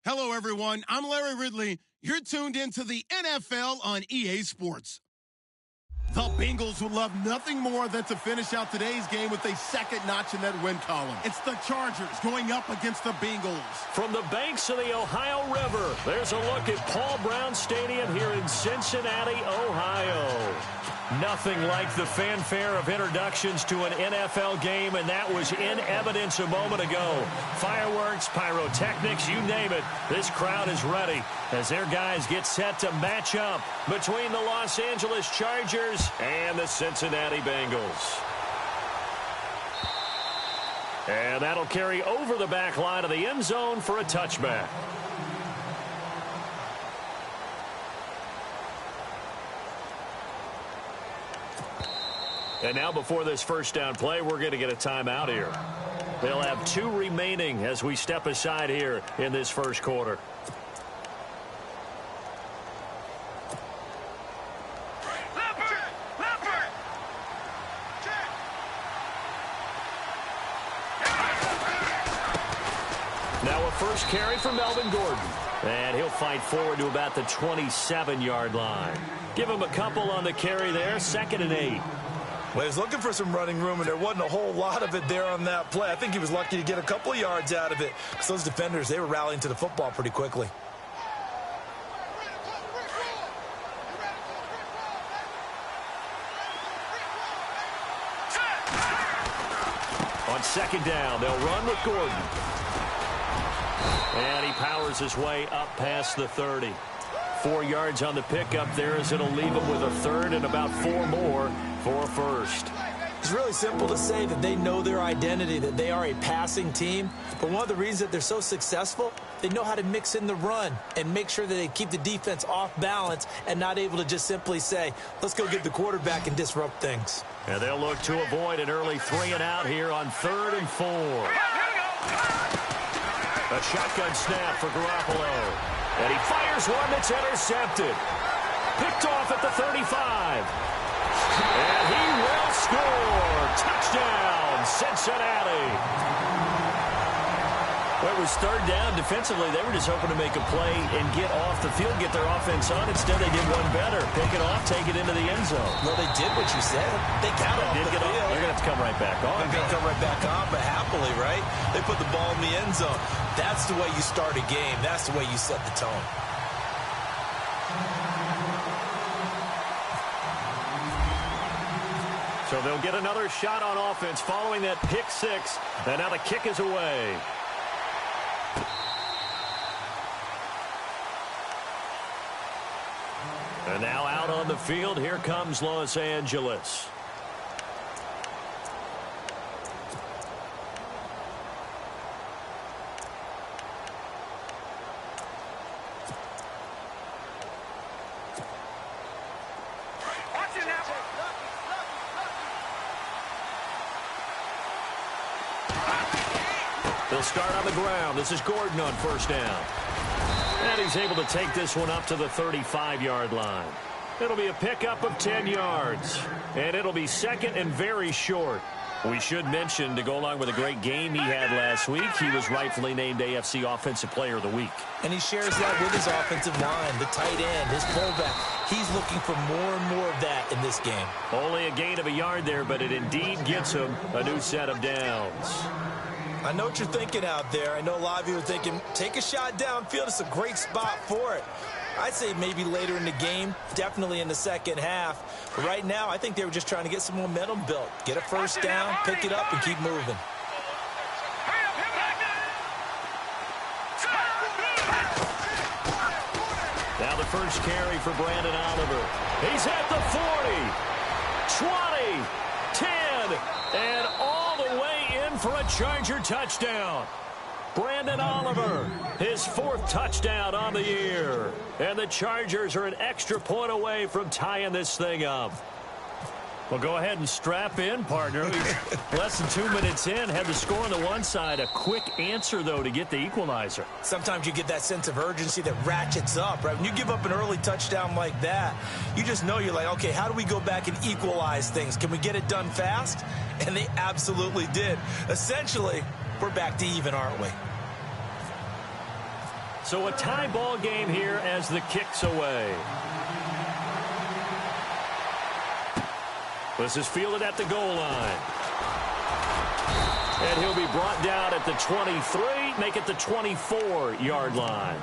Hello, everyone. I'm Larry Ridley. You're tuned into the NFL on EA Sports. The Bengals would love nothing more than to finish out today's game with a second notch in that win column. It's the Chargers going up against the Bengals. From the banks of the Ohio River, there's a look at Paul Brown Stadium here in Cincinnati, Ohio. Nothing like the fanfare of introductions to an NFL game, and that was in evidence a moment ago. Fireworks, pyrotechnics, you name it. This crowd is ready as their guys get set to match up between the Los Angeles Chargers and the Cincinnati Bengals. And that'll carry over the back line of the end zone for a touchback. And now before this first down play, we're going to get a timeout here. They'll have 2 remaining as we step aside here in this first quarter. Now a first carry for Melvin Gordon. And he'll fight forward to about the 27-yard line. Give him a couple on the carry there, 2nd and 8. Well, he was looking for some running room, and there wasn't a whole lot of it there on that play. I think he was lucky to get a couple of yards out of it because those defenders, they were rallying to the football pretty quickly. On 2nd down, they'll run with Gordon. And he powers his way up past the 30. 4 yards on the pickup there as it'll leave him with a third and about 4 more for a first. It's really simple to say that they know their identity, that they are a passing team. But one of the reasons that they're so successful, they know how to mix in the run and make sure that they keep the defense off balance and not able to just simply say, let's go get the quarterback and disrupt things. And they'll look to avoid an early 3 and out here on 3rd and 4. A shotgun snap for Garoppolo. And he fires one that's intercepted. Picked off at the 35. And he will score. Touchdown, Cincinnati. Well, it was 3rd down. Defensively, they were just hoping to make a play and get off the field, get their offense on. Instead, they did one better. Pick it off, take it into the end zone. Well, they did what you said. They got off the field. They're going to have to come right back on. They're going to come right back on, but happily, right? They put the ball in the end zone. That's the way you start a game. That's the way you set the tone. So they'll get another shot on offense following that pick 6. And now the kick is away. And now out on the field, here comes Los Angeles. They'll start on the ground. This is Gordon on 1st down. And he's able to take this one up to the 35-yard line. It'll be a pickup of 10 yards. And it'll be 2nd and very short. We should mention, to go along with a great game he had last week, he was rightfully named AFC Offensive Player of the Week. And he shares that with his offensive line, the tight end, his fullback. He's looking for more and more of that in this game. Only a gain of a yard there, but it indeed gets him a new set of downs. I know what you're thinking out there. I know a lot of you are thinking, take a shot downfield. It's a great spot for it. I'd say maybe later in the game, definitely in the second half. But right now, I think they were just trying to get some momentum built. Get a first down, pick it up, and keep moving. Now the first carry for Brandon Oliver. He's at the 40, 20, 10, and all the way in for a Charger touchdown. Brandon Oliver, his 4th touchdown on the year. And the Chargers are an extra point away from tying this thing up. Well, go ahead and strap in, partner. Less than 2 minutes in, had the score on the one side. A quick answer, though, to get the equalizer. Sometimes you get that sense of urgency that ratchets up, right? When you give up an early touchdown like that, you just know you're like, okay, how do we go back and equalize things? Can we get it done fast? And they absolutely did. Essentially, we're back to even, aren't we? So a tie ball game here as the kick's away. This is fielded at the goal line. And he'll be brought down at the 23, make it the 24-yard line.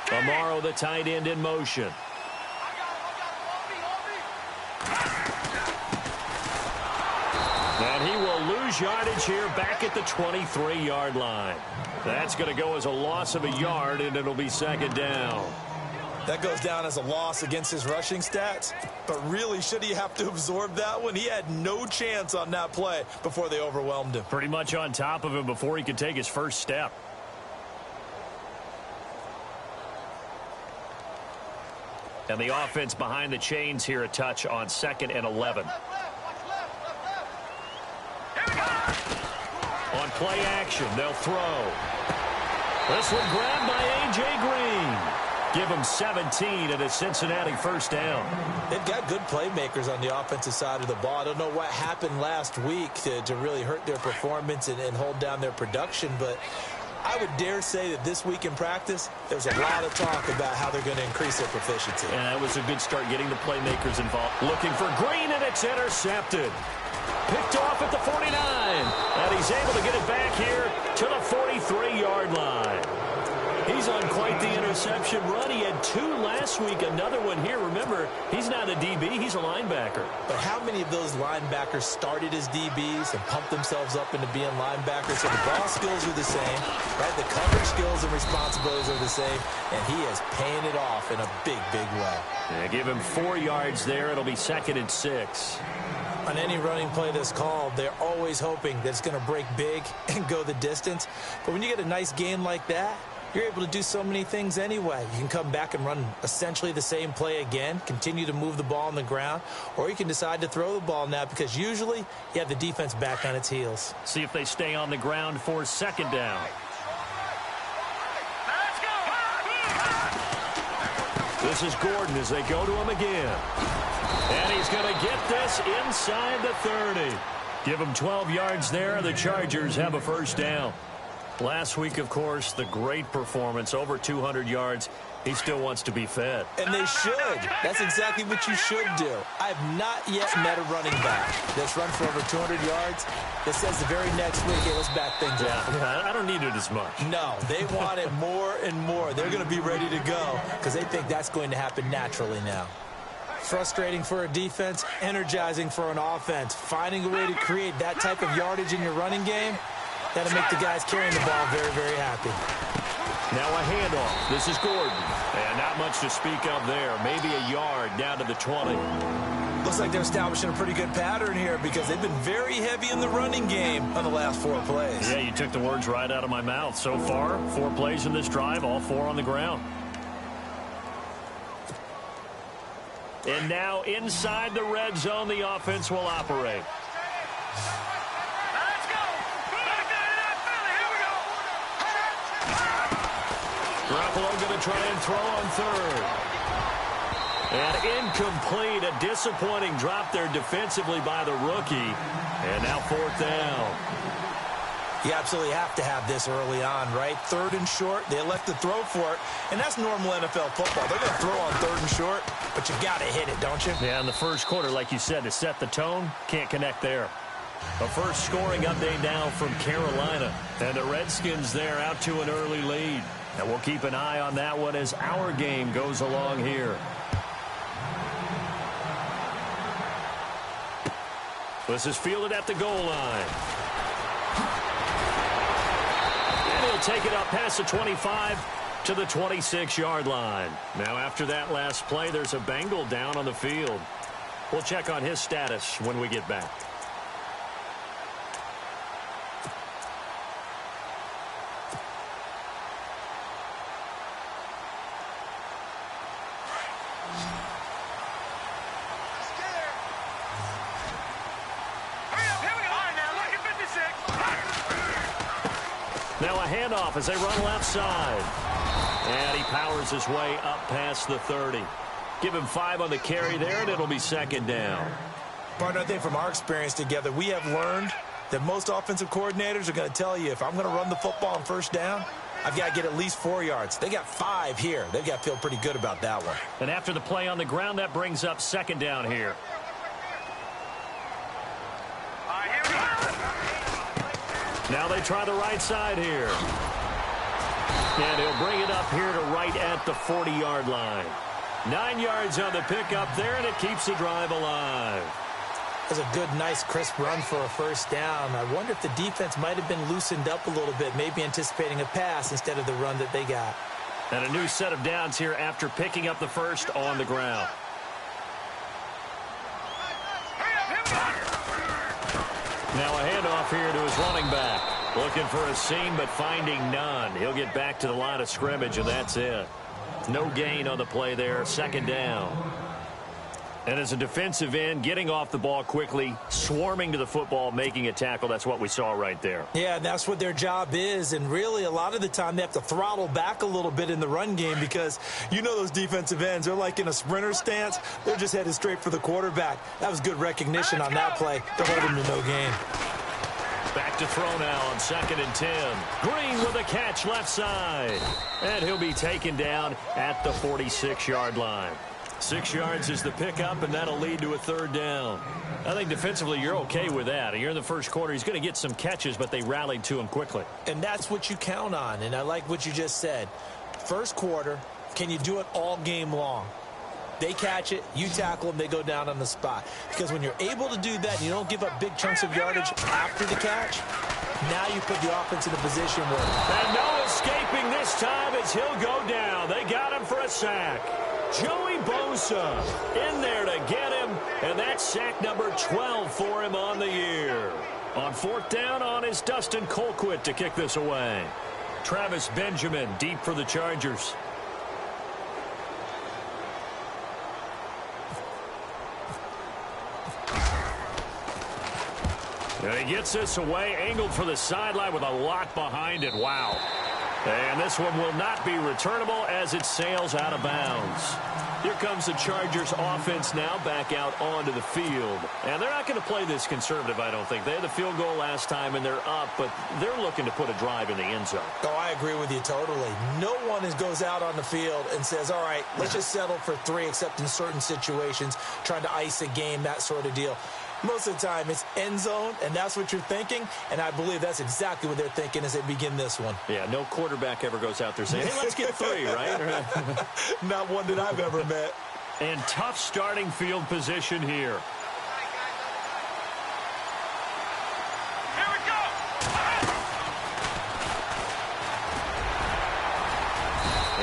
Amaro, the tight end, in motion. And he will lose yardage here back at the 23-yard line. That's going to go as a loss of a yard, and it'll be second down. That goes down as a loss against his rushing stats. But really, should he have to absorb that one? He had no chance on that play before they overwhelmed him. Pretty much on top of him before he could take his first step. And the offense behind the chains here a touch on 2nd and 11. On play action, they'll throw. This one grabbed by A.J. Green. Give him 17 and a Cincinnati first down. They've got good playmakers on the offensive side of the ball. I don't know what happened last week to really hurt their performance and hold down their production, but I would dare say that this week in practice, there's a lot of talk about how they're going to increase their proficiency. And that was a good start getting the playmakers involved. Looking for Green, and it's intercepted. Picked off at the 49. And he's able to get it back here to the 43-yard line. He's on quite the interception run. He had 2 last week, another one here. Remember, he's not a DB, he's a linebacker. But how many of those linebackers started as DBs and pumped themselves up into being linebackers? So the ball skills are the same, right? The coverage skills and responsibilities are the same, and he is paying it off in a big, big way. Yeah, give him 4 yards there. It'll be 2nd and 6. On any running play that's called, they're always hoping that it's going to break big and go the distance. But when you get a nice game like that, you're able to do so many things anyway. You can come back and run essentially the same play again, continue to move the ball on the ground, or you can decide to throw the ball now because usually you have the defense back on its heels. See if they stay on the ground for 2nd down. This is Gordon as they go to him again. And he's going to get this inside the 30. Give him 12 yards there. The Chargers have a first down. Last week, of course, the great performance, over 200 yards. He still wants to be fed. And they should. That's exactly what you should do. I have not yet met a running back that's run for over 200 yards that says the very next week, hey, let's back things up. Yeah, I don't need it as much. No, they want it more and more. They're going to be ready to go because they think that's going to happen naturally now. Frustrating for a defense, energizing for an offense. Finding a way to create that type of yardage in your running game, that'll make the guys carrying the ball very, very happy. Now a handoff. This is Gordon. And not much to speak of there. Maybe a yard down to the 20. Looks like they're establishing a pretty good pattern here because they've been very heavy in the running game on the last 4 plays. Yeah, you took the words right out of my mouth. So far, 4 plays in this drive, all 4 on the ground. And now inside the red zone, the offense will operate. Garoppolo going to try and throw on 3rd. And incomplete, a disappointing drop there defensively by the rookie. And now 4th down. You absolutely have to have this early on, right? 3rd and short, they elect to throw for it. And that's normal NFL football. They're going to throw on 3rd and short, but you got to hit it, don't you? Yeah, in the first quarter, like you said, to set the tone, can't connect there. A first scoring update now from Carolina. And the Redskins there out to an early lead. And we'll keep an eye on that one as our game goes along here. This is fielded at the goal line. And he'll take it up past the 25 to the 26-yard line. Now after that last play, there's a Bengal down on the field. We'll check on his status when we get back. Now a handoff as they run left side. And he powers his way up past the 30. Give him 5 on the carry there, and it'll be second down. Partner, I think from our experience together, we have learned that most offensive coordinators are going to tell you, if I'm going to run the football on first down, I've got to get at least 4 yards. They got 5 here. They've got to feel pretty good about that one. And after the play on the ground, that brings up second down here. Now they try the right side here. And he'll bring it up here to right at the 40-yard line. 9 yards on the pickup there, and it keeps the drive alive. That's a good, nice, crisp run for a first down. I wonder if the defense might have been loosened up a little bit, maybe anticipating a pass instead of the run that they got. And a new set of downs here after picking up the first on the ground. Now a handoff here to his running back. Looking for a seam, but finding none. He'll get back to the line of scrimmage, and that's it. No gain on the play there, second down. And as a defensive end, getting off the ball quickly, swarming to the football, making a tackle, that's what we saw right there. Yeah, that's what their job is, and really a lot of the time they have to throttle back a little bit in the run game because you know those defensive ends, they're like in a sprinter stance. They're just headed straight for the quarterback. That was good recognition on that play to hold him to no gain. Back to throw now on 2nd and 10. Green with a catch left side. And he'll be taken down at the 46-yard line. 6 yards is the pickup, and that'll lead to a third down. I think defensively you're okay with that. You're in the first quarter. He's going to get some catches, but they rallied to him quickly. And that's what you count on, and I like what you just said. First quarter, can you do it all game long? They catch it, you tackle them, they go down on the spot. Because when you're able to do that and you don't give up big chunks of yardage after the catch, now you put the offense in a position where... And no escaping this time as he'll go down. They got him for a sack. Joey Bosa in there to get him, and that's sack number 12 for him on the year. On 4th down on is Dustin Colquitt to kick this away. Travis Benjamin deep for the Chargers. And he gets this away, angled for the sideline with a lot behind it. Wow. And this one will not be returnable as it sails out of bounds. Here comes the Chargers offense now back out onto the field. And they're not going to play this conservative, I don't think. They had the field goal last time, and they're up, but they're looking to put a drive in the end zone. Oh, I agree with you totally. No one goes out on the field and says, all right, let's just settle for 3, except in certain situations, trying to ice a game, that sort of deal. Most of the time, it's end zone, and that's what you're thinking, and I believe that's exactly what they're thinking as they begin this one. Yeah, no quarterback ever goes out there saying, hey, let's get 3, right? Not one that I've ever met. And tough starting field position here. Here we go!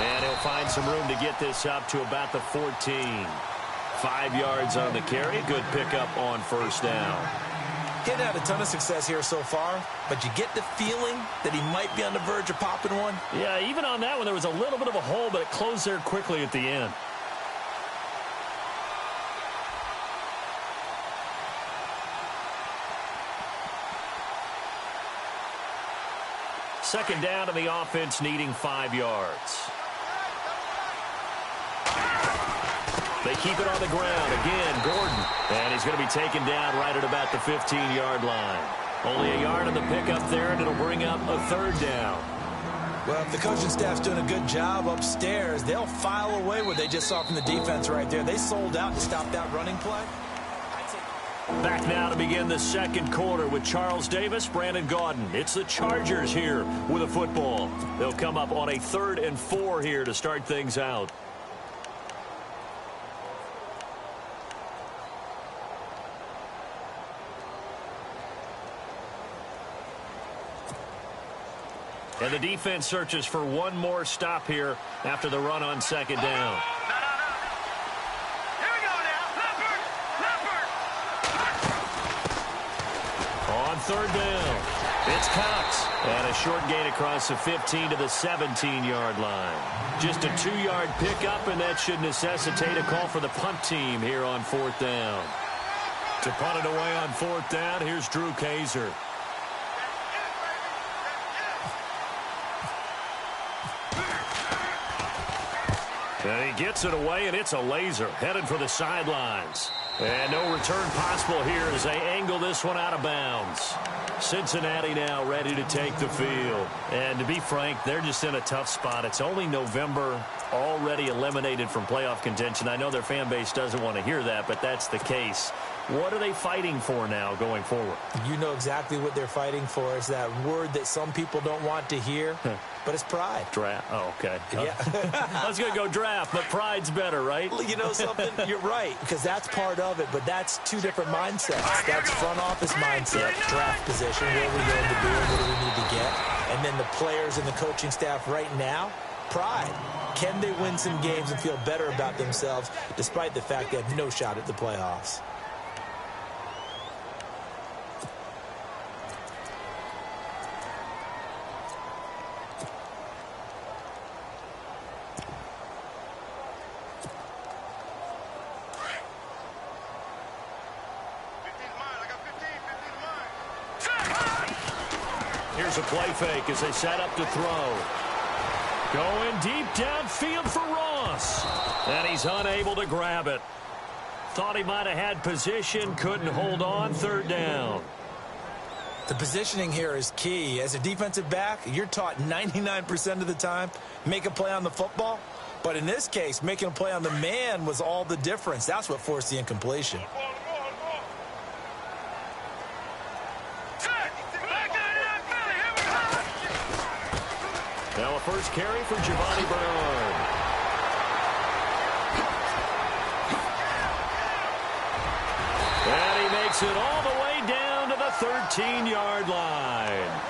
And he'll find some room to get this up to about the 14. 5 yards on the carry. Good pickup on first down. He hadn't had a ton of success here so far, but you get the feeling that he might be on the verge of popping one. Yeah, even on that one, there was a little bit of a hole, but it closed there quickly at the end. Second down, and the offense needing 5 yards. They keep it on the ground. Again, Gordon. And he's going to be taken down right at about the 15-yard line. Only a yard on the pickup there, and it'll bring up a third down. Well, if the coaching staff's doing a good job upstairs, they'll file away what they just saw from the defense right there. They sold out to stop that running play. Back now to begin the second quarter with Charles Davis, Brandon Gaudin. It's the Chargers here with a football. They'll come up on a 3rd and 4 here to start things out. And the defense searches for one more stop here after the run on second down. Here we go now. Leopard! On third down, it's Cox. And a short gain across the 15 to the 17-yard line. Just a 2-yard pickup, and that should necessitate a call for the punt team here on 4th down. To punt it away on 4th down, here's Drew Kaiser. And he gets it away, and it's a laser. Headed for the sidelines. And no return possible here as they angle this one out of bounds. Cincinnati now ready to take the field. And to be frank, they're just in a tough spot. It's only November, already eliminated from playoff contention. I know their fan base doesn't want to hear that, but that's the case. What are they fighting for now going forward? You know exactly what they're fighting for. It's that word that some people don't want to hear, but it's pride. Draft. Oh, okay. Yeah. I was going to go draft, but pride's better, right? You know something? You're right, because that's part of it, but that's two different mindsets. That's front office mindset, draft position, where we're going to be, what do we need to get, and then the players and the coaching staff right now, pride. Can they win some games and feel better about themselves despite the fact they have no shot at the playoffs? Here's a play fake as they set up to throw. Going deep downfield for Ross. And he's unable to grab it. Thought he might have had position, couldn't hold on, third down. The positioning here is key. As a defensive back, you're taught 99% of the time, make a play on the football. But in this case, making a play on the man was all the difference. That's what forced the incompletion. Now a first carry for Giovanni Bernard. And he makes it all the way down to the 13-yard line.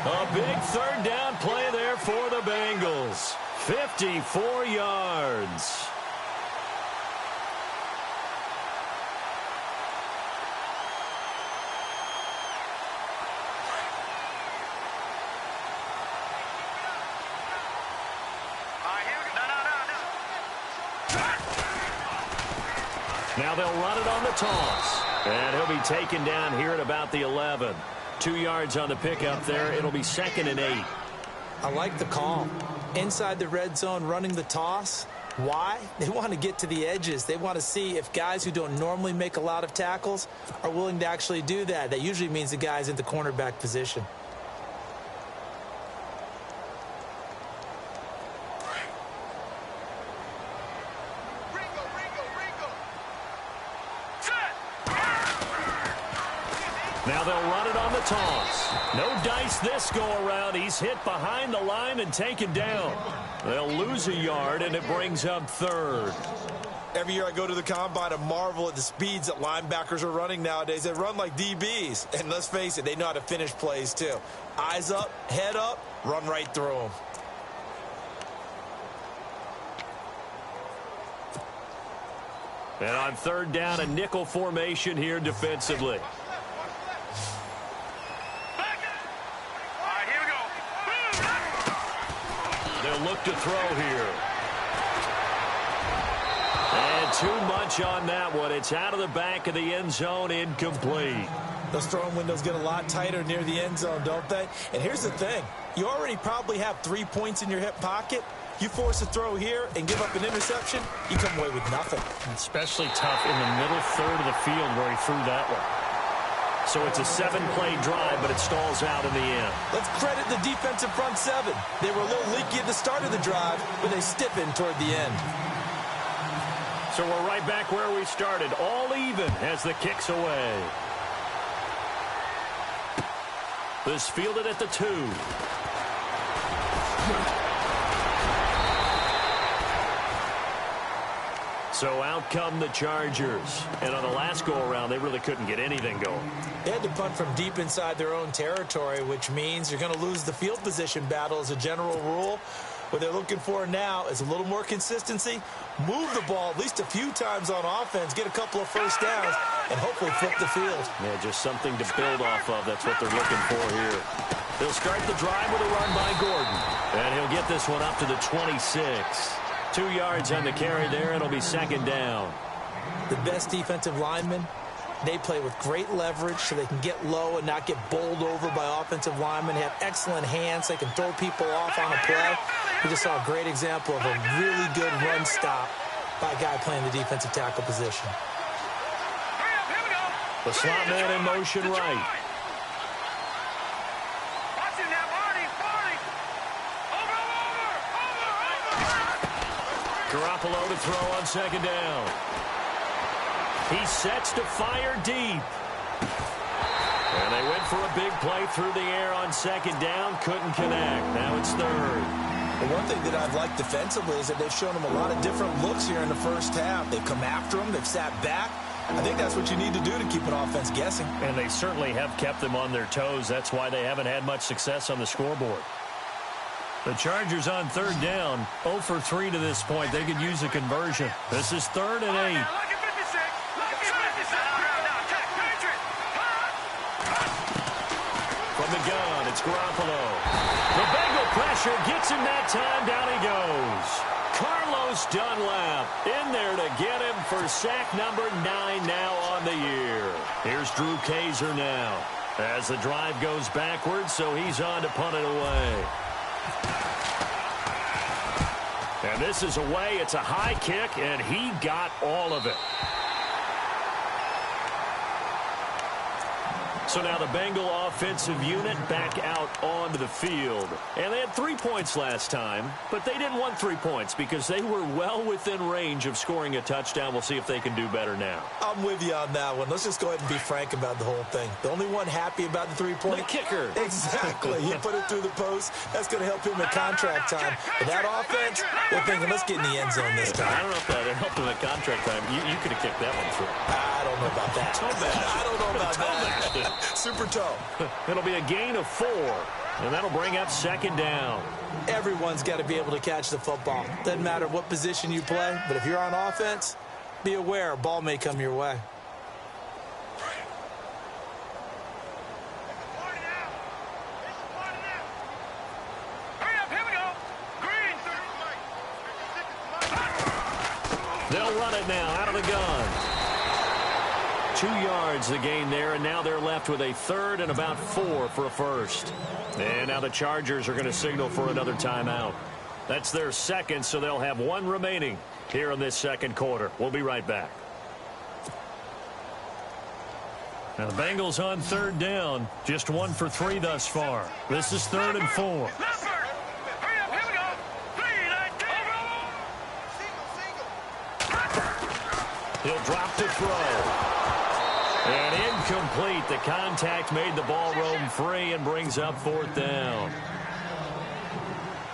A big third down play there for the Bengals. 54 yards. Now they'll run it on the toss. And he'll be taken down here at about the 11. 2 yards on the pickup there. It'll be 2nd and 8. I like the call. Inside the red zone running the toss. Why? They want to get to the edges. They want to see if guys who don't normally make a lot of tackles are willing to actually do that. That usually means the guy's in the cornerback position. Now they'll run it on the toss. No dice this go-around. He's hit behind the line and taken down. They'll lose a yard, and it brings up 3rd. Every year I go to the combine and marvel at the speeds that linebackers are running nowadays. They run like DBs. And let's face it, they know how to finish plays too. Eyes up, head up, run right through them. And on 3rd down, a nickel formation here defensively. They'll look to throw here. And too much on that one. It's out of the back of the end zone, incomplete. Those throwing windows get a lot tighter near the end zone, don't they? And here's the thing. You already probably have 3 points in your hip pocket. You force a throw here and give up an interception, you come away with nothing. Especially tough in the middle third of the field where he threw that one. So it's a 7-play drive, but it stalls out in the end. Let's credit the defensive front 7. They were a little leaky at the start of the drive, but they stiffened toward the end. So we're right back where we started. All even as the kick's away. This fielded at the 2. So out come the Chargers. And on the last go-around, they really couldn't get anything going. They had to punt from deep inside their own territory, which means you're going to lose the field position battle as a general rule. What they're looking for now is a little more consistency, move the ball at least a few times on offense, get a couple of first downs, and hopefully flip the field. Yeah, just something to build off of. That's what they're looking for here. They'll start the drive with a run by Gordon. And he'll get this one up to the 26. 2 yards on the carry there. It'll be 2nd down. The best defensive linemen They play with great leverage so they can get low and not get bowled over by offensive linemen. They have excellent hands. They can throw people off on a play. We just saw a great example of a really good run stop by a guy playing the defensive tackle position. The slot man in motion right. Garoppolo to throw on second down. He sets to fire deep. And they went for a big play through the air on second down. Couldn't connect. Now it's third. The one thing that I've liked defensively is that they've shown them a lot of different looks here in the first half. They've come after them. They've sat back. I think that's what you need to do to keep an offense guessing. And they certainly have kept them on their toes. That's why they haven't had much success on the scoreboard. The Chargers on third down, 0 for 3 to this point. They could use a conversion. This is 3rd and 8. From the gun, it's Garoppolo. The Bengal pressure gets him that time. Down he goes. Carlos Dunlap in there to get him for sack number 9 now on the year. Here's Drew Kaiser now as the drive goes backwards, so he's on to punt it away. And this is away. It's a high kick, and he got all of it. So now the Bengal offensive unit back out onto the field. And they had 3 points last time, but they didn't want 3 points because they were well within range of scoring a touchdown. We'll see if they can do better now. I'm with you on that one. Let's just go ahead and be frank about the whole thing. The only one happy about the 3-point. The kicker. Exactly. He put it through the post. That's going to help him at contract time. But that offense, they're thinking, let's get in the end zone this time. I don't know if that helped him at contract time. You could have kicked that one through. I don't know about that. I don't know about that. Super toe. It'll be a gain of 4, and that'll bring up second down. Everyone's got to be able to catch the football. Doesn't matter what position you play, but if you're on offense, be aware a ball may come your way. They'll run it now out of the gun. 2 yards the gain there, and now they're left with a 3rd and about 4 for a first. And now the Chargers are going to signal for another timeout. That's their second, so they'll have 1 remaining here in this second quarter. We'll be right back. Now the Bengals on third down, just 1 for 3 thus far. This is 3rd and 4. He'll drop to throw. And incomplete. The contact made the ball roam free and brings up 4th down.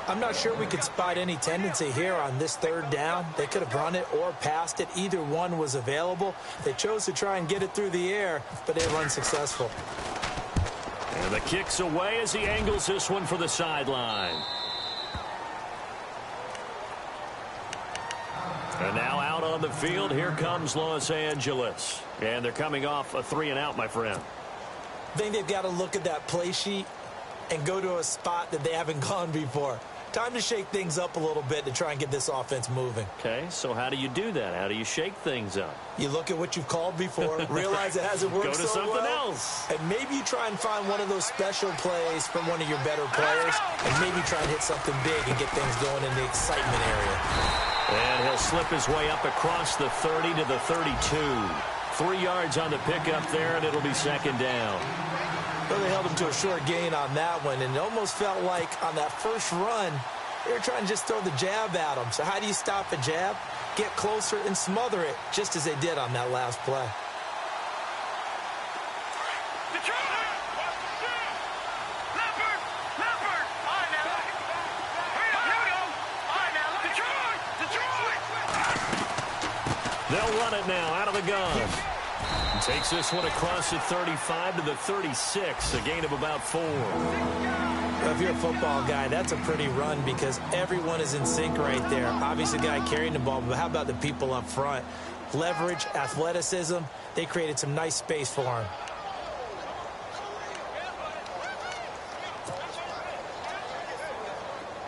I'm not sure we could spot any tendency here on this 3rd down. They could have run it or passed it. Either one was available. They chose to try and get it through the air, but they were unsuccessful. And the kick's away as he angles this one for the sideline. And now out on the field, here comes Los Angeles. And they're coming off a 3 and out, my friend. I think they've got to look at that play sheet and go to a spot that they haven't gone before. Time to shake things up a little bit to try and get this offense moving. Okay, so how do you do that? How do you shake things up? You look at what you've called before, realize it hasn't worked so well. Go to something else. And maybe you try and find one of those special plays from one of your better players, and maybe try and hit something big and get things going in the excitement area. And he'll slip his way up across the 30 to the 32. 3 yards on the pickup there, and it'll be second down. Well, they held him to a short gain on that one, and it almost felt like on that first run, they were trying to just throw the jab at him. So how do you stop a jab? Get closer and smother it, just as they did on that last play. They'll run it now out of the gun. Takes this one across the 35 to the 36, a gain of about 4. Well, if you're a football guy, that's a pretty run because everyone is in sync right there. Obviously, the guy carrying the ball, but how about the people up front? Leverage, athleticism, they created some nice space for him.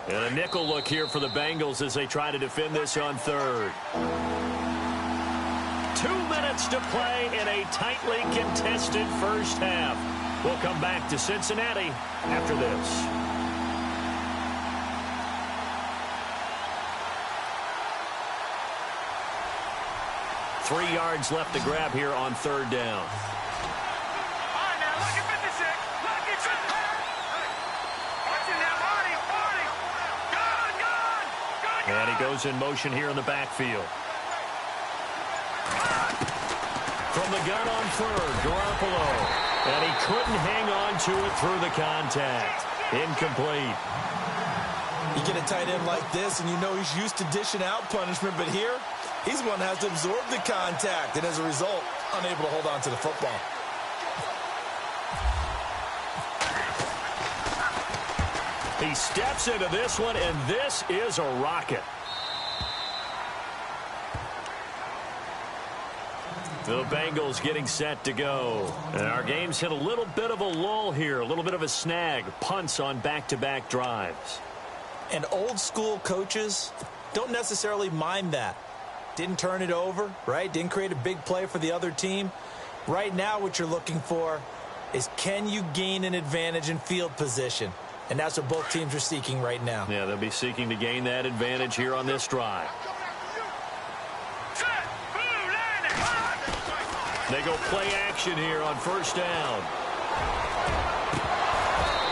And a nickel look here for the Bengals as they try to defend this on 3rd. 2 minutes minutes to play in a tightly contested first half. We'll come back to Cincinnati after this. Three yards left to grab here on third down. And he goes in motion here in the backfield. From the gun on third, Garoppolo. And he couldn't hang on to it through the contact. Incomplete. You get a tight end like this, and you know he's used to dishing out punishment, but here, he's the one that has to absorb the contact, and as a result, unable to hold on to the football. He steps into this one, and this is a rocket. The Bengals getting set to go. And our game's hit a little bit of a lull here, a little bit of a snag. Punts on back-to-back drives. And old school coaches don't necessarily mind that. Didn't turn it over, right? Didn't create a big play for the other team. Right now what you're looking for is, can you gain an advantage in field position? And that's what both teams are seeking right now. Yeah, they'll be seeking to gain that advantage here on this drive. They go play action here on first down.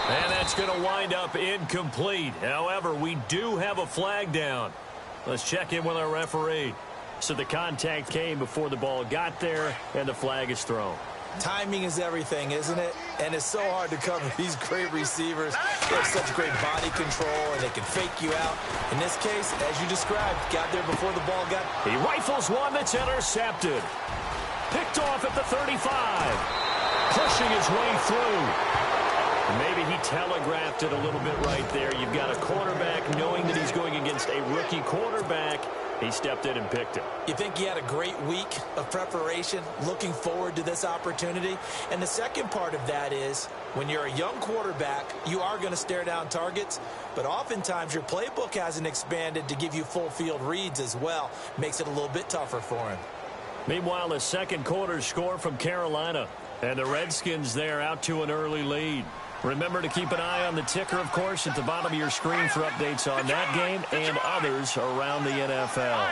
And that's going to wind up incomplete. However, we do have a flag down. Let's check in with our referee. So the contact came before the ball got there, and the flag is thrown. Timing is everything, isn't it? And it's so hard to cover these great receivers. They have such great body control, and they can fake you out. In this case, as you described, got there before the ball got... He rifles one that's intercepted. Picked off at the 35. Pushing his way through. Maybe he telegraphed it a little bit right there. You've got a quarterback knowing that he's going against a rookie quarterback. He stepped in and picked it. You think he had a great week of preparation, looking forward to this opportunity? And the second part of that is, when you're a young quarterback, you are going to stare down targets, but oftentimes your playbook hasn't expanded to give you full field reads as well. Makes it a little bit tougher for him. Meanwhile, the second quarter score from Carolina, and the Redskins there out to an early lead. Remember to keep an eye on the ticker, of course, at the bottom of your screen for updates on that game and others around the NFL.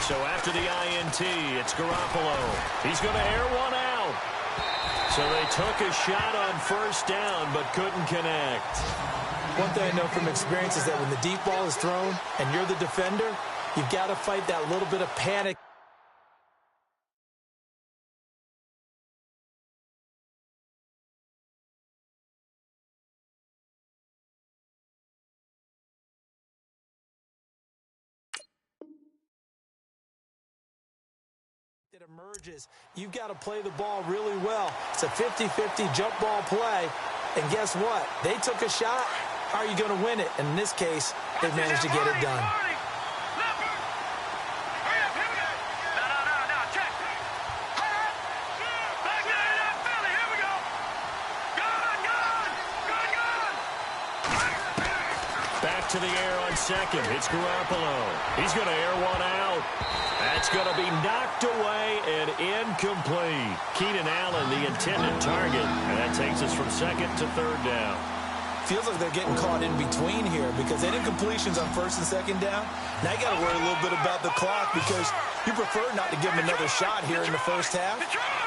So after the INT, it's Garoppolo. He's going to air one out. So they took a shot on first down but couldn't connect. One thing I know from experience is that when the deep ball is thrown and you're the defender, you've got to fight that little bit of panic. It emerges. You've got to play the ball really well. It's a 50-50 jump ball play. And guess what? They took a shot. How are you going to win it? And in this case, they've managed to get it done. Back to the air on second. It's Garoppolo. He's going to air one out. That's going to be knocked away and incomplete. Keenan Allen, the intended target. And that takes us from second to third down. Feels like they're getting caught in between here because they did completions on first and second down. Now you got to worry a little bit about the clock because you prefer not to give them another shot here in the first half.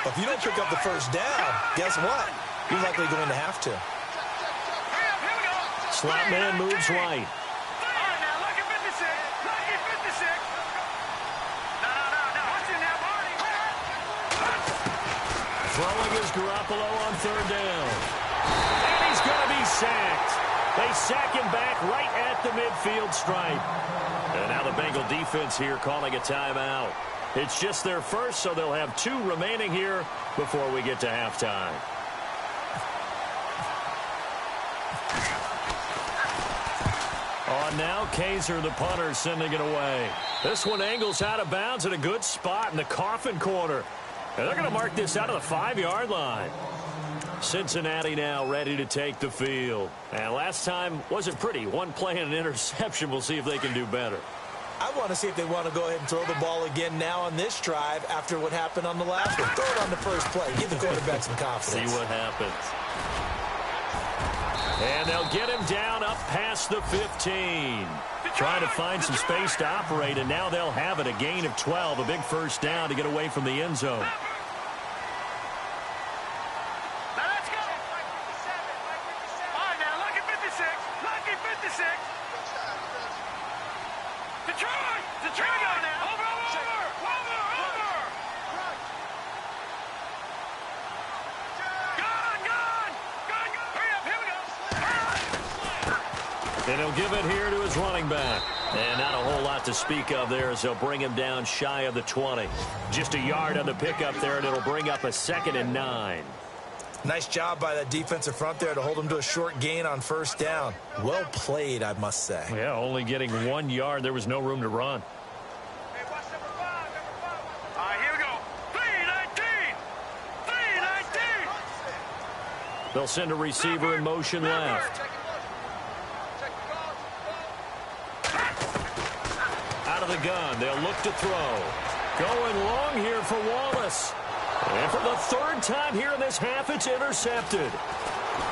But if you don't pick up the first down, guess what? You're likely going to have to. Slot man moves right. Throwing is Garoppolo on third down. And he's going to be sacked. They sack him back right at the midfield stripe. And now the Bengal defense here calling a timeout. It's just their first, so they'll have 2 remaining here before we get to halftime. On now, Kaiser, the punter, sending it away. This one angles out of bounds at a good spot in the coffin corner. And they're going to mark this out of the 5-yard line. Cincinnati now ready to take the field. And last time wasn't pretty. One play and an interception. We'll see if they can do better. I want to see if they want to go ahead and throw the ball again now on this drive after what happened on the last one. Throw it on the first play. Give the quarterback some confidence. See what happens. And they'll get him down up past the 15. Trying to find some space to operate, and now they'll have it. A gain of 12, a big first down to get away from the end zone. Now let's go. All right, now, lucky 56. Lucky 56. Detroit! Detroit go now! Over! Gone! Hurry up, here we go! And he'll give it here to his running back. And not a whole lot to speak of there as they'll bring him down shy of the 20. Just a yard on the pickup there, and it'll bring up a 2nd and 9. Nice job by that defensive front there to hold him to a short gain on first down. Well played, I must say. Yeah, only getting 1 yard. There was no room to run. Hey, watch number 5. All right, here we go. 319! 319! They'll send a receiver in motion left. Out of the gun, they'll look to throw. Going long here for Wallace. And for the 3rd time here in this half, it's intercepted.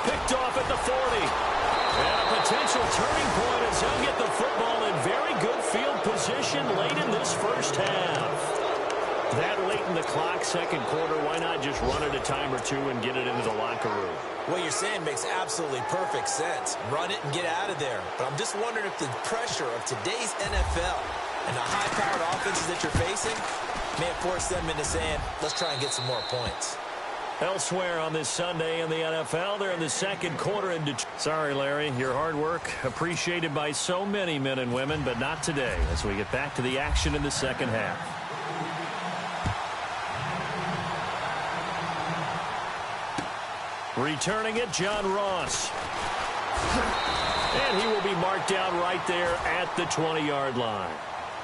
Picked off at the 40. And a potential turning point as they'll get the football in very good field position late in this first half. That late in the clock, second quarter, why not just run it a time or two and get it into the locker room? What you're saying makes absolutely perfect sense. Run it and get out of there. But I'm just wondering if the pressure of today's NFL and the high-powered offenses that you're facing may have forced them into saying, let's try and get some more points. Elsewhere on this Sunday in the NFL, they're in the second quarter in Detroit. Sorry, Larry, your hard work appreciated by so many men and women, but not today as we get back to the action in the second half. Returning it, John Ross. And he will be marked down right there at the 20-yard line.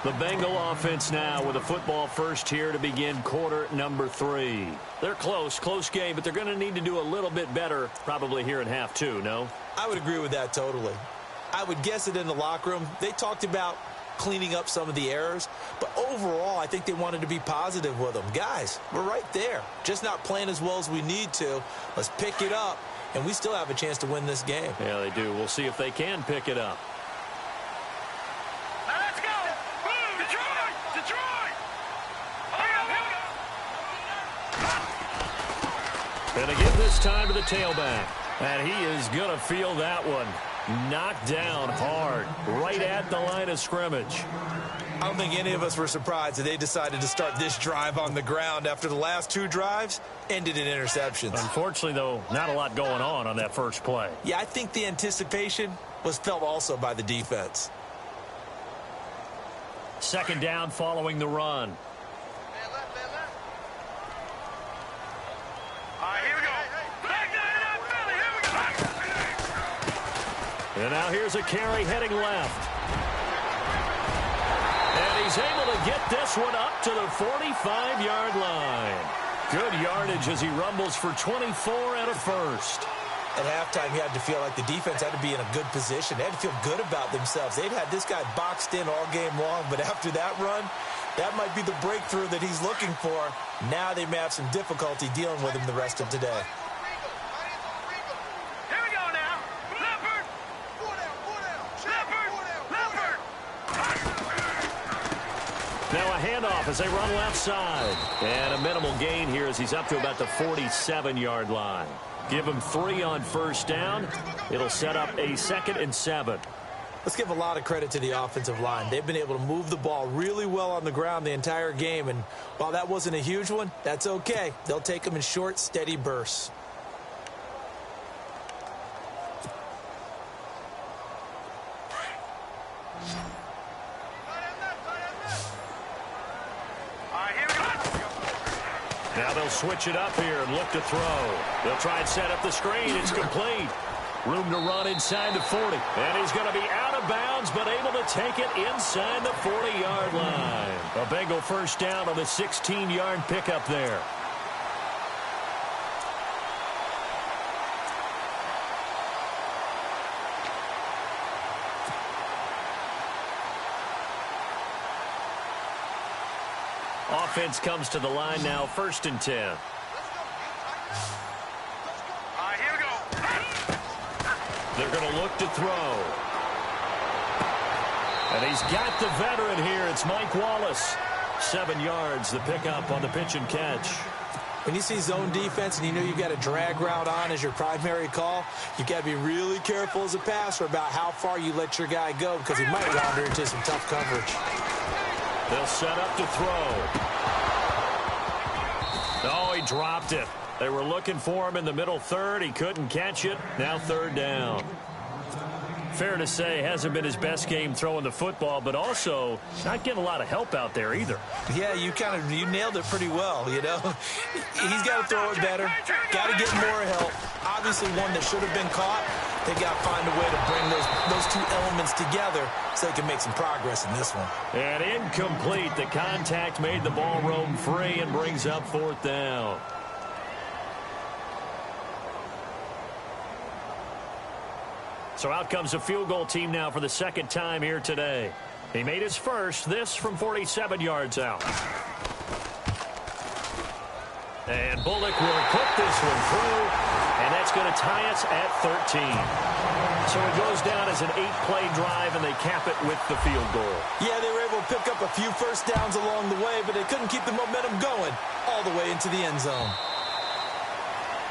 The Bengal offense now with a football first here to begin quarter number 3. They're close game, but they're going to need to do a little bit better probably here in half 2, no? I would agree with that totally. I would guess it in the locker room. They talked about cleaning up some of the errors, but overall I think they wanted to be positive with them. Guys, we're right there. Just not playing as well as we need to. Let's pick it up, and we still have a chance to win this game. Yeah, they do. We'll see if they can pick it up. Let's go! Boom! Detroit! And again this time to the tailback. And he is going to feel that one. Knocked down hard, right at the line of scrimmage. I don't think any of us were surprised that they decided to start this drive on the ground after the last 2 drives ended in interceptions. Unfortunately, though, not a lot going on that first play. Yeah, I think the anticipation was felt also by the defense. Second down following the run. And now here's a carry heading left. And he's able to get this one up to the 45-yard line. Good yardage as he rumbles for 24 and a first. At halftime, you had to feel like the defense had to be in a good position. They had to feel good about themselves. They'd had this guy boxed in all game long, but after that run, that might be the breakthrough that he's looking for. Now they may have some difficulty dealing with him the rest of today. Now a handoff as they run left side. And a minimal gain here as he's up to about the 47-yard line. Give him 3 on first down. It'll set up a 2nd and 7. Let's give a lot of credit to the offensive line. They've been able to move the ball really well on the ground the entire game. And while that wasn't a huge one, that's okay. They'll take them in short, steady bursts. Now they'll switch it up here and look to throw. They'll try and set up the screen. It's complete. Room to run inside the 40. And he's going to be out of bounds, but able to take it inside the 40-yard line. A Bengal first down on the 16-yard pickup there. offense comes to the line now, 1st and 10. Here we go. They're going to look to throw. And he's got the veteran here. It's Mike Wallace. 7 yards, the pickup on the pitch and catch. When you see zone defense and you know you've got a drag route on as your primary call, you've got to be really careful as a passer about how far you let your guy go because he might wander into some tough coverage. They'll set up to throw. Oh, he dropped it. They were looking for him in the middle third. He couldn't catch it. Now 3rd down. Fair to say, hasn't been his best game throwing the football, but also not getting a lot of help out there either. Yeah, you nailed it pretty well, you know. He's got to throw it better, got to get more help. Obviously one that should have been caught. They got to find a way to bring those two elements together so they can make some progress in this one. And incomplete. The contact made the ball roam free and brings up 4th down. So out comes a field goal team now for the 2nd time here today. He made his first, this from 47 yards out. And Bullock will put this one through, and that's going to tie us at 13. So it goes down as an 8-play drive, and they cap it with the field goal. Yeah, they were able to pick up a few first downs along the way, but they couldn't keep the momentum going all the way into the end zone.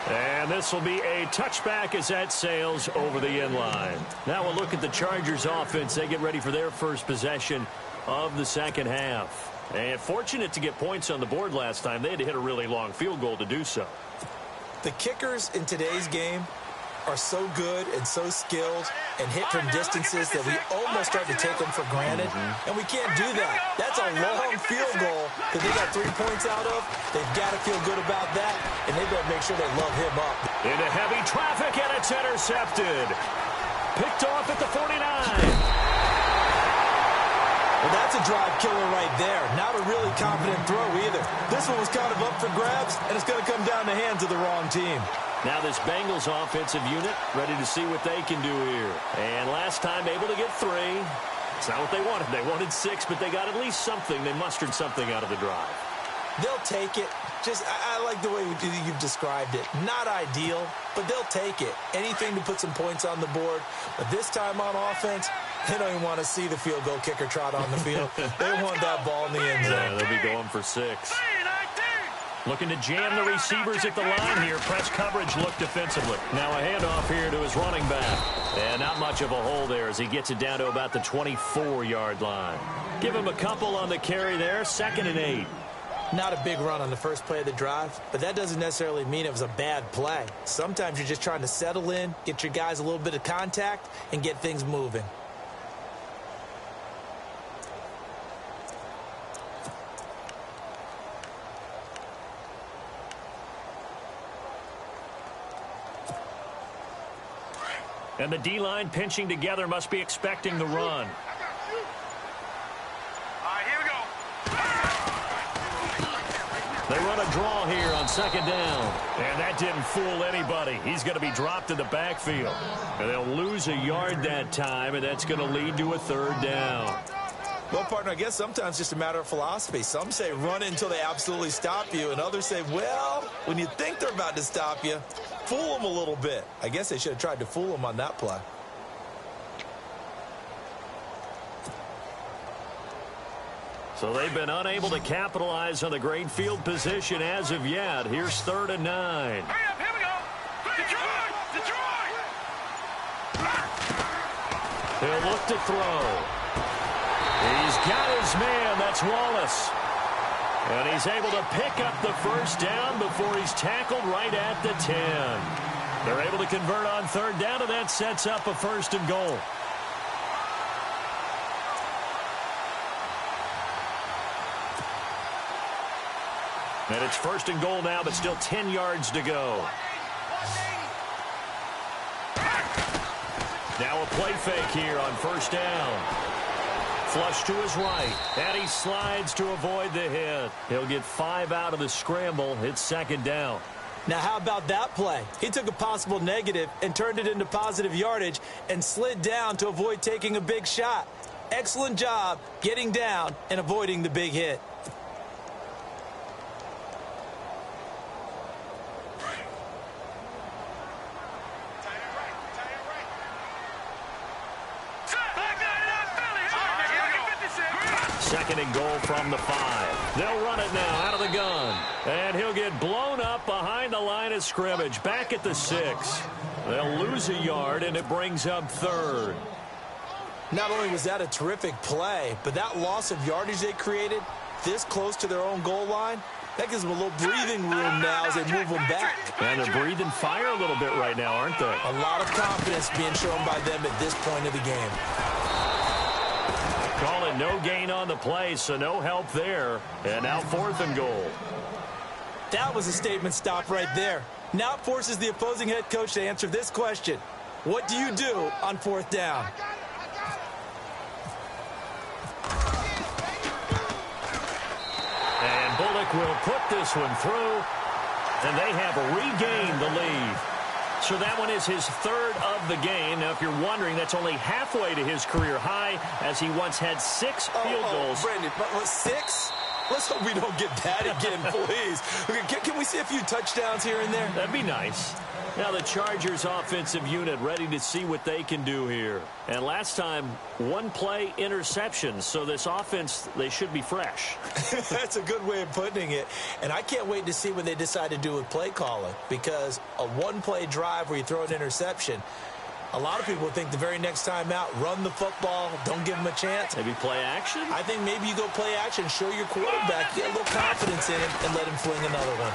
And this will be a touchback as that sails over the end line. Now we'll look at the Chargers offense. They get ready for their first possession of the 2nd half. And fortunate to get points on the board last time. They had to hit a really long field goal to do so. The kickers in today's game are so good and so skilled and hit from distances that we almost start to take them for granted. And we can't do that. That's a long field goal that they got 3 points out of. They've got to feel good about that, and they've got to make sure they love him up. Into heavy traffic, and it's intercepted. Picked off at the 49. Well, that's a drive killer right there. Not a really confident throw either. This one was kind of up for grabs, and it's going to come down the hands of the wrong team. Now this Bengals offensive unit ready to see what they can do here. And last time able to get 3. It's not what they wanted. They wanted 6, but they got at least something. They mustered something out of the drive. They'll take it. I like the way you've described it. Not ideal, but they'll take it. Anything to put some points on the board. But this time on offense, they don't even want to see the field goal kicker trot on the field. They want that ball in the end zone. Yeah, they'll be going for 6. Looking to jam the receivers at the line here. Press coverage look defensively. Now a handoff here to his running back. And not much of a hole there as he gets it down to about the 24-yard line. Give him a couple on the carry there. 2nd and 8. Not a big run on the first play of the drive, but that doesn't necessarily mean it was a bad play. Sometimes you're just trying to settle in, get your guys a little bit of contact, and get things moving. And the D-line pinching together must be expecting the run. Here we go. They run a draw here on 2nd down. And that didn't fool anybody. He's going to be dropped in the backfield. And they'll lose a yard that time, and that's going to lead to a 3rd down. Well, partner, I guess sometimes it's just a matter of philosophy. Some say run it until they absolutely stop you, and others say, well, when you think they're about to stop you, fool them a little bit. I guess they should have tried to fool them on that play. So they've been unable to capitalize on the great field position as of yet. Here's 3rd and 9. Hurry up, here we go. Detroit! Detroit! He'll look to throw. He's got his man. That's Wallace. And he's able to pick up the 1st down before he's tackled right at the 10. They're able to convert on 3rd down, and that sets up a 1st and goal. And it's 1st and goal now, but still 10 yards to go. Now a play fake here on 1st down. Flush to his right, and he slides to avoid the hit. He'll get 5 out of the scramble. It's 2nd down. Now, how about that play? He took a possible negative and turned it into positive yardage and slid down to avoid taking a big shot. Excellent job getting down and avoiding the big hit. second and goal from the 5. They'll run it now out of the gun. And he'll get blown up behind the line of scrimmage, back at the 6. They'll lose a yard, and it brings up third. Not only was that a terrific play, but that loss of yardage they created this close to their own goal line, that gives them a little breathing room now as they move them back. And they're breathing fire a little bit right now, aren't they? A lot of confidence being shown by them at this point of the game. Call it no gain on the play, so no help there. And now 4th and goal. That was a statement stop right there. Now it forces the opposing head coach to answer this question. What do you do on 4th down? And Bullock will put this one through, and they have regained the lead. So that one is his 3rd of the game. Now, if you're wondering, that's only halfway to his career high, as he once had 6 field goals. Brandon, but 6? Let's hope we don't get that again, please. Can we see a few touchdowns here and there? That'd be nice. Now the Chargers offensive unit ready to see what they can do here. And last time, 1 play interception. So this offense, they should be fresh. That's a good way of putting it. And I can't wait to see what they decide to do with play calling. Because a 1-play drive where you throw an interception, a lot of people think the very next time out, run the football, don't give them a chance. Maybe play action? I think maybe you go play action, show your quarterback, get a little confidence in him, and let him fling another one.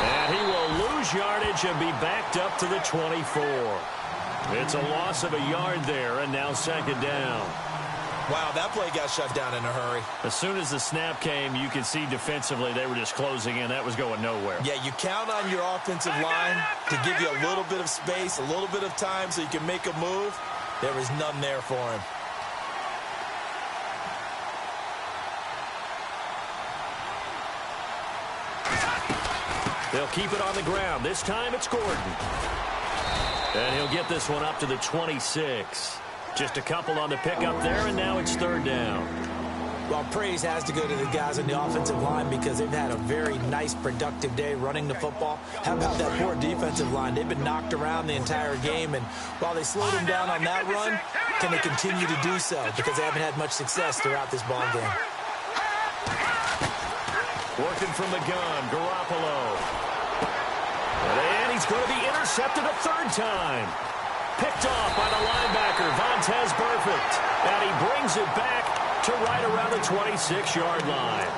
And he will lose yardage and be backed up to the 24. It's a loss of a yard there, and now 2nd down. Wow, that play got shut down in a hurry. As soon as the snap came, you could see defensively they were just closing in. That was going nowhere. Yeah, you count on your offensive line to give you a little bit of space, a little bit of time so you can make a move. There was none there for him. They'll keep it on the ground. This time it's Gordon. And he'll get this one up to the 26. Just a couple on the pickup there, and now it's 3rd down. Well, praise has to go to the guys on the offensive line because they've had a very nice, productive day running the football. How about that poor defensive line? They've been knocked around the entire game, and while they slowed them down on that run, can they continue to do so? Because they haven't had much success throughout this ball game. Working from the gun, Garoppolo. And he's going to be intercepted a 3rd time. Picked off by the linebacker, Vontaze Burfict. And he brings it back to right around the 26-yard line.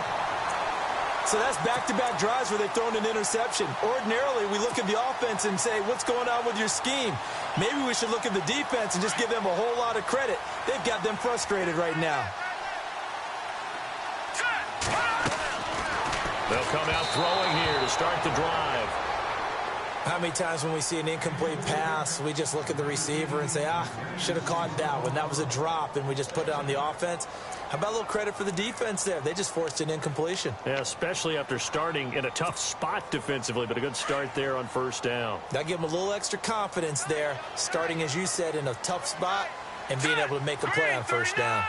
So that's back-to-back drives where they've thrown an interception. Ordinarily, we look at the offense and say, what's going on with your scheme? Maybe we should look at the defense and just give them a whole lot of credit. They've got them frustrated right now. They'll come out throwing here to start the drive. How many times when we see an incomplete pass, we just look at the receiver and say, should have caught that one. That was a drop, and we just put it on the offense. How about a little credit for the defense there? They just forced an incompletion. Yeah, especially after starting in a tough spot defensively, but a good start there on 1st down. That gave them a little extra confidence there, starting, as you said, in a tough spot and being able to make a play on 1st down.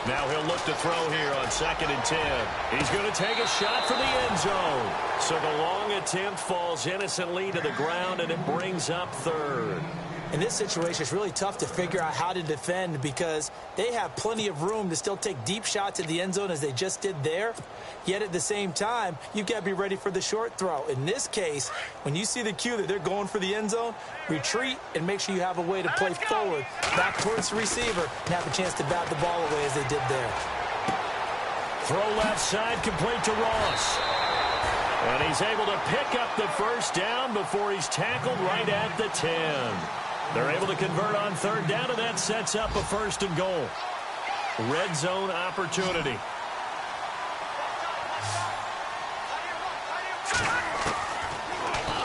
Now he'll look to throw here on 2nd and 10. He's going to take a shot for the end zone. So the long attempt falls innocently to the ground, and it brings up 3rd. In this situation, it's really tough to figure out how to defend because they have plenty of room to still take deep shots at the end zone as they just did there. Yet at the same time, you've got to be ready for the short throw. In this case, when you see the cue that they're going for the end zone, retreat and make sure you have a way to play forward, back towards the receiver, and have a chance to bat the ball away as they did there. Throw left side, complete to Ross. And he's able to pick up the 1st down before he's tackled right at the 10. They're able to convert on 3rd down, and that sets up a 1st and goal. Red zone opportunity.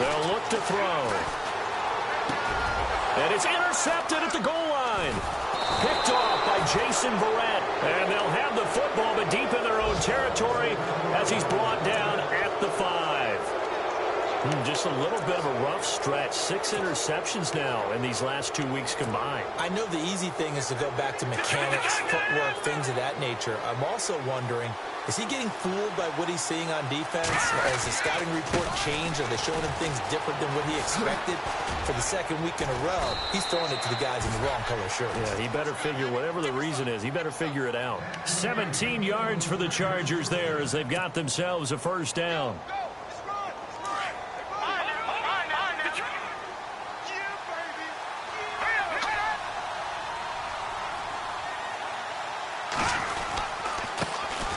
They'll look to throw. And it's intercepted at the goal line. Picked off by Jason Verrett. And they'll have the football, but deep in their own territory as he's brought down at the 5. Just a little bit of a rough stretch. 6 interceptions now in these last 2 weeks combined. I know the easy thing is to go back to mechanics, footwork, things of that nature. I'm also wondering, Is he getting fooled by what he's seeing on defense? Has the scouting report changed? Are they showing him things different than what he expected? For the second week in a row, he's throwing it to the guys in the wrong color shirts. Yeah, he better figure, whatever the reason is, he better figure it out. 17 yards for the Chargers there as they've got themselves a first down.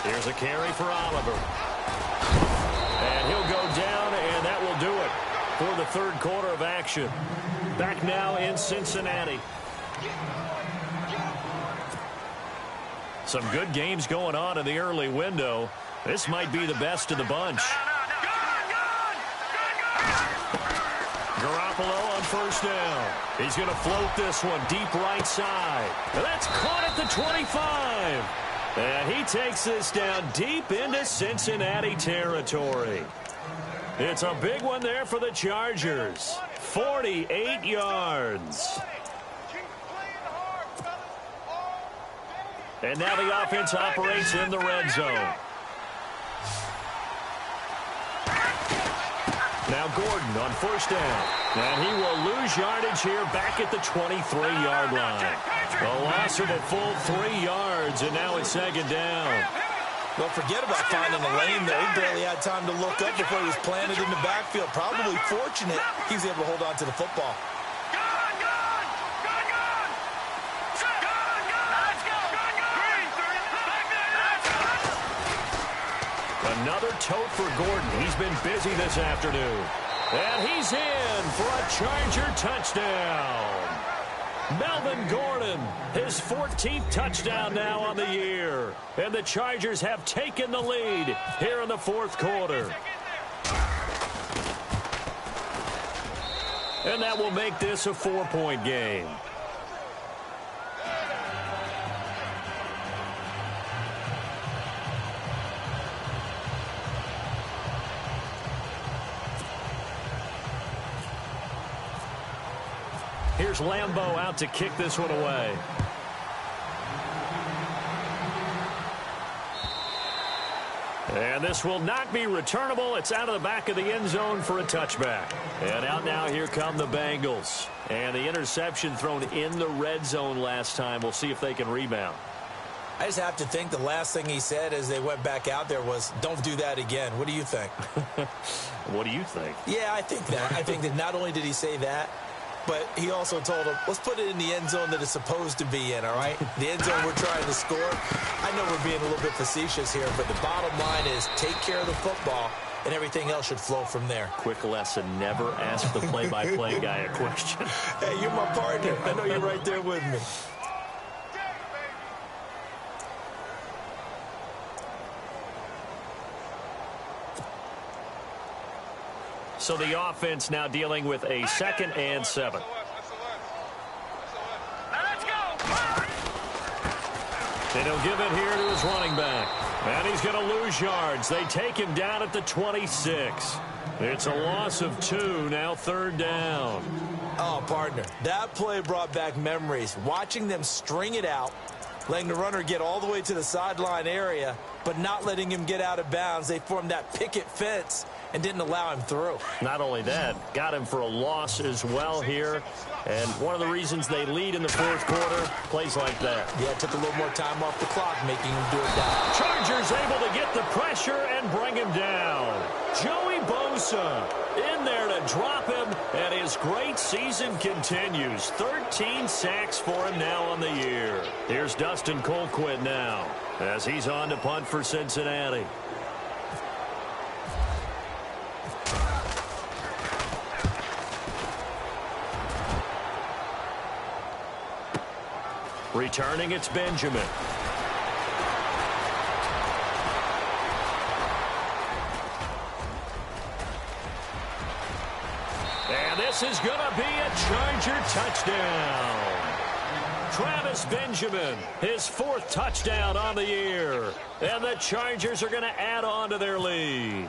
Here's a carry for Oliver. And he'll go down, and that will do it for the third quarter of action. Back now in Cincinnati. Some good games going on in the early window. This might be the best of the bunch. Garoppolo on first down. He's going to float this one deep right side. And that's caught at the 25. And he takes this down deep into Cincinnati territory. It's a big one there for the Chargers. 48 yards. And now the offense operates in the red zone. Now Gordon on first down. And he will lose yardage here back at the 23-yard line. A loss of a full 3 yards, and now it's second down. Well, forget about finding a lane there. He barely had time to look up before he was planted in the backfield. Probably fortunate he was able to hold on to the football. Another tote for Gordon. He's been busy this afternoon. And he's in for a Charger touchdown. Melvin Gordon, his 14th touchdown now on the year. And the Chargers have taken the lead here in the fourth quarter. And that will make this a 4-point game. Here's Lambeau out to kick this one away. And this will not be returnable. It's out of the back of the end zone for a touchback. And out now, here come the Bengals. And the interception thrown in the red zone last time. We'll see if they can rebound. I just have to think the last thing he said as they went back out there was, don't do that again. What do you think? What do you think? Yeah, I think that. I think that not only did he say that, but he also told him, let's put it in the end zone that it's supposed to be in, all right? The end zone we're trying to score. I know we're being a little bit facetious here, but the bottom line is take care of the football, and everything else should flow from there. Quick lesson, never ask the play-by-play guy a question. Hey, you're my partner. I know you're right there with me. So the offense now dealing with a 2nd and 7. And he'll give it here to his running back. And he's going to lose yards. They take him down at the 26. It's a loss of 2, now 3rd down. Oh, partner, that play brought back memories. Watching them string it out, letting the runner get all the way to the sideline area, but not letting him get out of bounds. They formed that picket fence and didn't allow him through. Not only that, got him for a loss as well here. And one of the reasons they lead in the fourth quarter, plays like that. Yeah, it took a little more time off the clock, making him do it down. Chargers able to get the pressure and bring him down. Joey Bosa in there to drop him, and his great season continues. 13 sacks for him now on the year. Here's Dustin Colquitt now as he's on to punt for Cincinnati. Returning, it's Benjamin. And this is going to be a Charger touchdown. Travis Benjamin, his 4th touchdown on the year. And the Chargers are going to add on to their lead.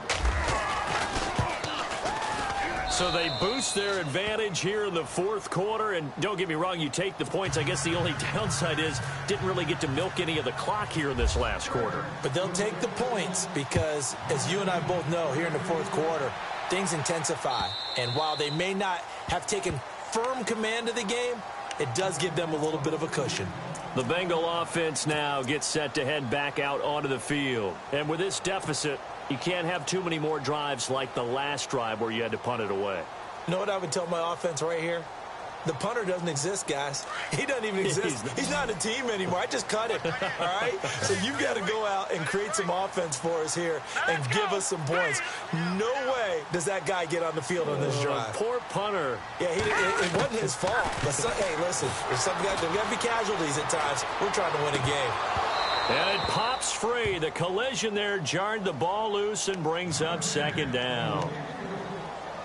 So they boost their advantage here in the fourth quarter. And don't get me wrong, you take the points. I guess the only downside is didn't really get to milk any of the clock here in this last quarter. But they'll take the points because, as you and I both know, here in the fourth quarter, things intensify. And while they may not have taken firm command of the game, it does give them a little bit of a cushion. The Bengal offense now gets set to head back out onto the field. And with this deficit, you can't have too many more drives like the last drive where you had to punt it away. You know what I would tell my offense right here? The punter doesn't exist, guys. He doesn't even exist. He's not a team anymore. I just cut him, all right? So you've got to go out and create some offense for us here and give us some points. No way does that guy get on the field on this drive. Poor punter. Yeah, it wasn't his fault. But hey, listen, there's got to be casualties at times. We're trying to win a game. And it pops free. The collision there jarred the ball loose and brings up second down.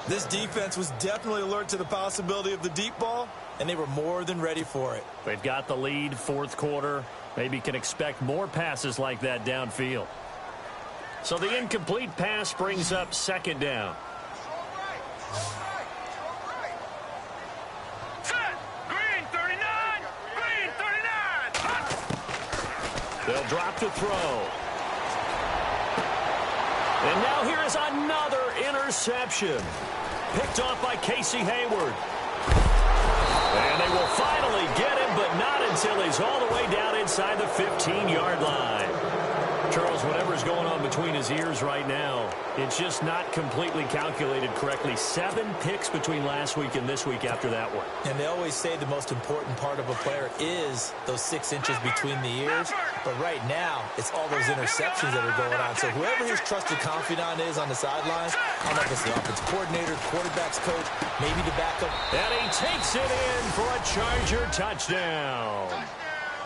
This defense was definitely alert to the possibility of the deep ball, and they were more than ready for it. They've got the lead, fourth quarter. Maybe can expect more passes like that downfield. So the incomplete pass brings up second down. Set. Green 39. Green 39. They'll drop to throw. And now here is another interception. Picked off by Casey Hayward. And they will finally get him, but not until he's all the way down inside the 15-yard line. Charles, whatever's going on between his ears right now, it's just not completely calculated correctly. 7 picks between last week and this week after that one. And they always say the most important part of a player is those 6 inches between the ears. But right now, it's all those interceptions that are going on. So whoever his trusted confidant is on the sidelines, I don't know if it's the offensive coordinator, quarterback's coach, maybe the backup. And he takes it in for a Charger touchdown.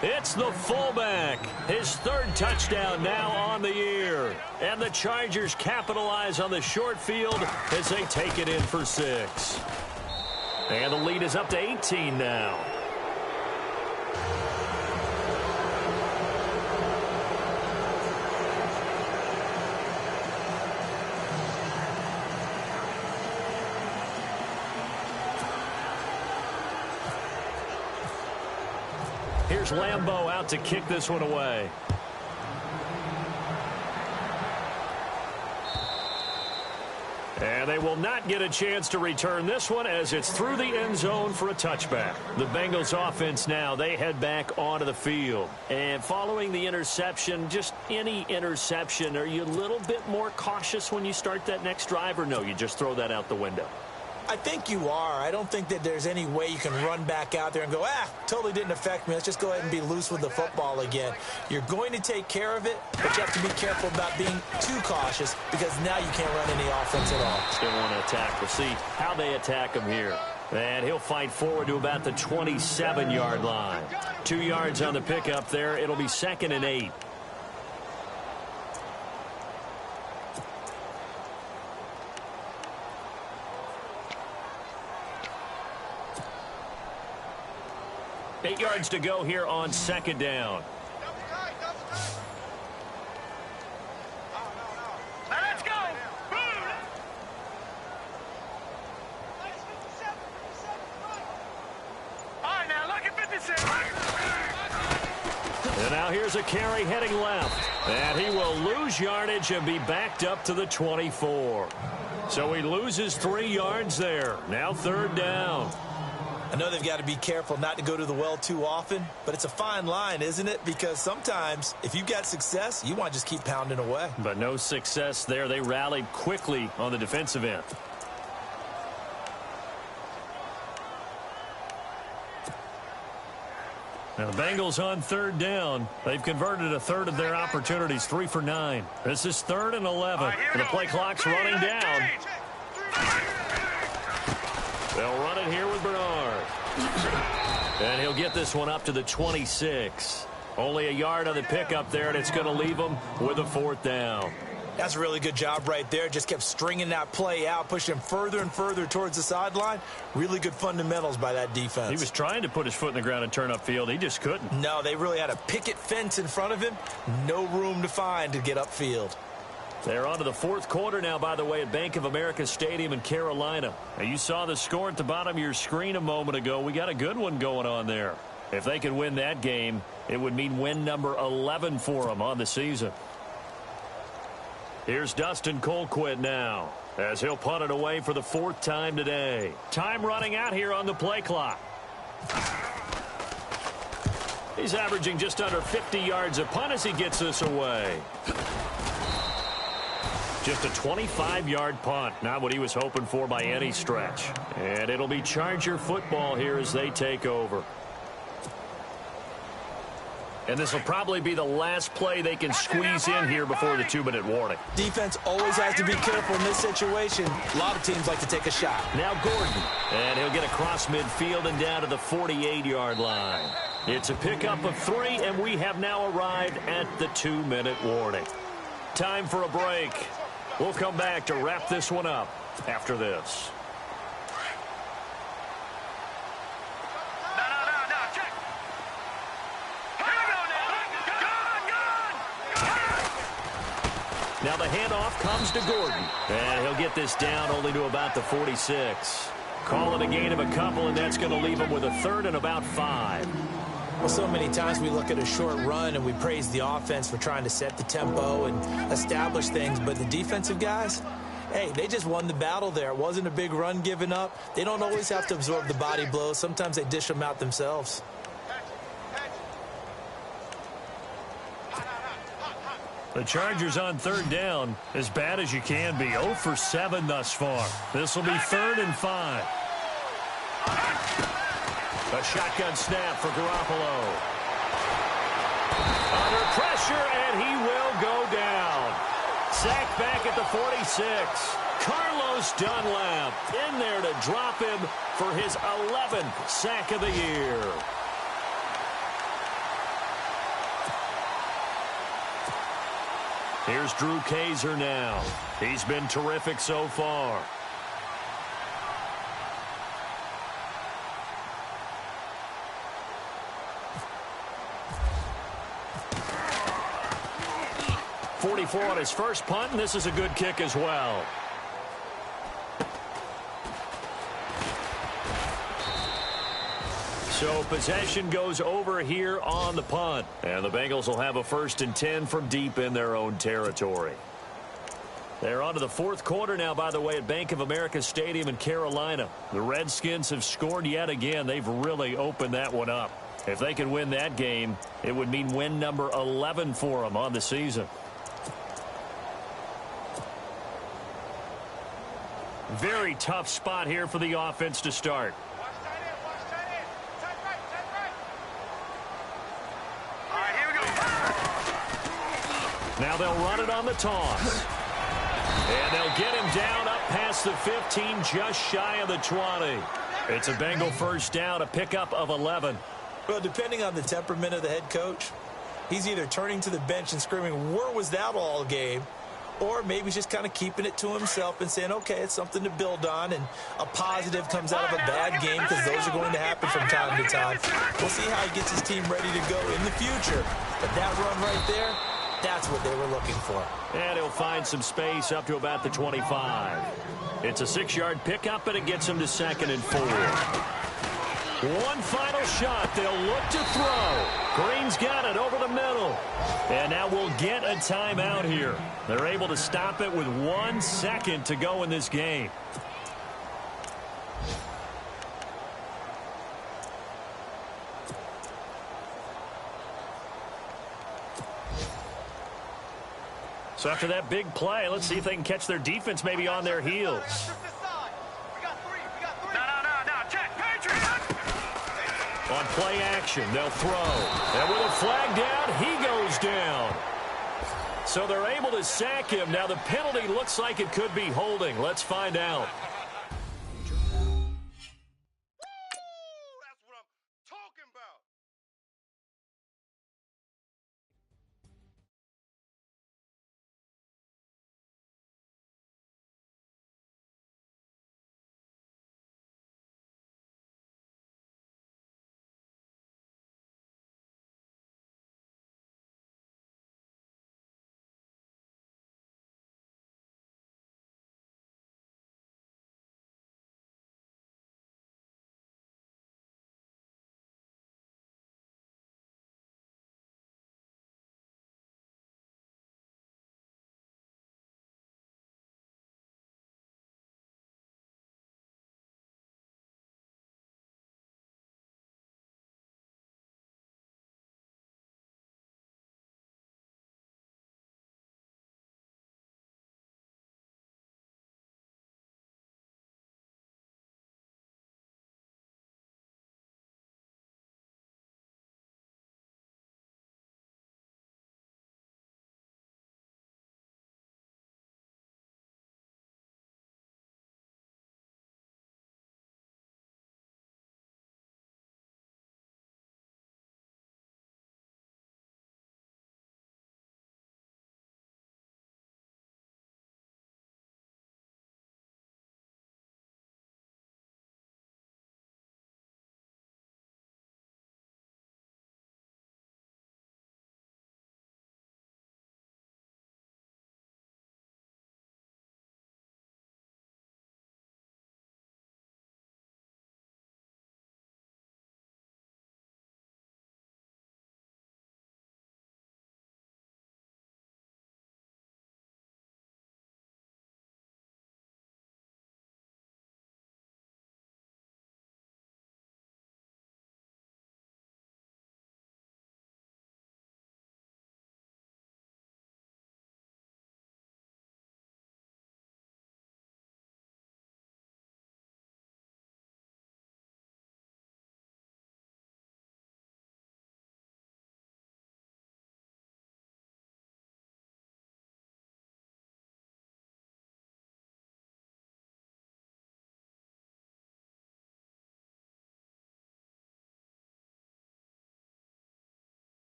It's the fullback. His third touchdown now on the year. And the Chargers capitalize on the short field as they take it in for 6. And the lead is up to 18 now. Here's Lambeau out to kick this one away. And they will not get a chance to return this one as it's through the end zone for a touchback. The Bengals offense now, they head back onto the field. And following the interception, just any interception, are you a little bit more cautious when you start that next drive, or no, you just throw that out the window? I think you are. I don't think that there's any way you can run back out there and go, totally didn't affect me. Let's just go ahead and be loose with the football again. You're going to take care of it, but you have to be careful about being too cautious because now you can't run any offense at all. Still want to attack. We'll see how they attack him here. And he'll fight forward to about the 27-yard line. 2 yards on the pickup there. It'll be 2nd and 8. Eight yards to go here on second down. Now let's go. All right, now look at 57. And now here's a carry heading left. And he will lose yardage and be backed up to the 24. So he loses 3 yards there. Now third down. I know they've got to be careful not to go to the well too often, but it's a fine line, isn't it? Because sometimes if you've got success, you want to just keep pounding away. But no success there. They rallied quickly on the defensive end. Now the Bengals on third down. They've converted a third of their opportunities, 3 for 9. This is 3rd and 11. The play clock's running down. They'll run it here with Bernard. And he'll get this one up to the 26. Only a yard on the pickup there, and it's going to leave them with a 4th down. That's a really good job right there. Just kept stringing that play out, pushing him further and further towards the sideline. Really good fundamentals by that defense. He was trying to put his foot in the ground and turn upfield. He just couldn't. No, they really had a picket fence in front of him. No room to find to get upfield. They're on to the fourth quarter now, by the way, at Bank of America Stadium in Carolina. Now, you saw the score at the bottom of your screen a moment ago. We got a good one going on there. If they could win that game, it would mean win number 11 for them on the season. Here's Dustin Colquitt now, as he'll punt it away for the fourth time today. Time running out here on the play clock. He's averaging just under 50 yards a punt as he gets this away. Just a 25-yard punt, not what he was hoping for by any stretch. And it'll be Charger football here as they take over. And this will probably be the last play they can squeeze in here before the 2-minute warning. Defense always has to be careful in this situation. A lot of teams like to take a shot. Now Gordon, and he'll get across midfield and down to the 48-yard line. It's a pickup of 3, and we have now arrived at the 2-minute warning. Time for a break. We'll come back to wrap this one up after this. Now the handoff comes to Gordon. And he'll get this down only to about the 46. Call it a gain of a couple, and that's going to leave him with a third and about 5. Well, so many times we look at a short run and we praise the offense for trying to set the tempo and establish things. But the defensive guys, hey, they just won the battle there. It wasn't a big run given up. They don't always have to absorb the body blows. Sometimes they dish them out themselves. The Chargers on third down, as bad as you can be. 0 for 7 thus far. This will be 3rd and 5. A shotgun snap for Garoppolo. Under pressure, and he will go down. Sacked back at the 46. Carlos Dunlap in there to drop him for his 11th sack of the year. Here's Drew Kaiser now. He's been terrific so far. .44 on his first punt, and this is a good kick as well. So possession goes over here on the punt. And the Bengals will have a 1st and 10 from deep in their own territory. They're on to the fourth quarter now, by the way, at Bank of America Stadium in Carolina. The Redskins have scored yet again. They've really opened that one up. If they could win that game, it would mean win number 11 for them on the season. Very tough spot here for the offense to start. Now they'll run it on the toss. And they'll get him down up past the 15, just shy of the 20. It's a Bengal first down, a pickup of 11. Well, depending on the temperament of the head coach, he's either turning to the bench and screaming, "Where was that all game?" Or maybe he's just kind of keeping it to himself and saying, okay, it's something to build on, and a positive comes out of a bad game, because those are going to happen from time to time. We'll see how he gets his team ready to go in the future. But that run right there, that's what they were looking for. And he'll find some space up to about the 25. It's a 6-yard pickup, but it gets him to 2nd and 4. One final shot. They'll look to throw. Green's got it over the middle. And now we'll get a timeout here. They're able to stop it with 1 second to go in this game. So after that big play, let's see if they can catch their defense maybe on their heels. On play action, they'll throw. And with a flag down, he goes down. So they're able to sack him. Now the penalty looks like it could be holding. Let's find out.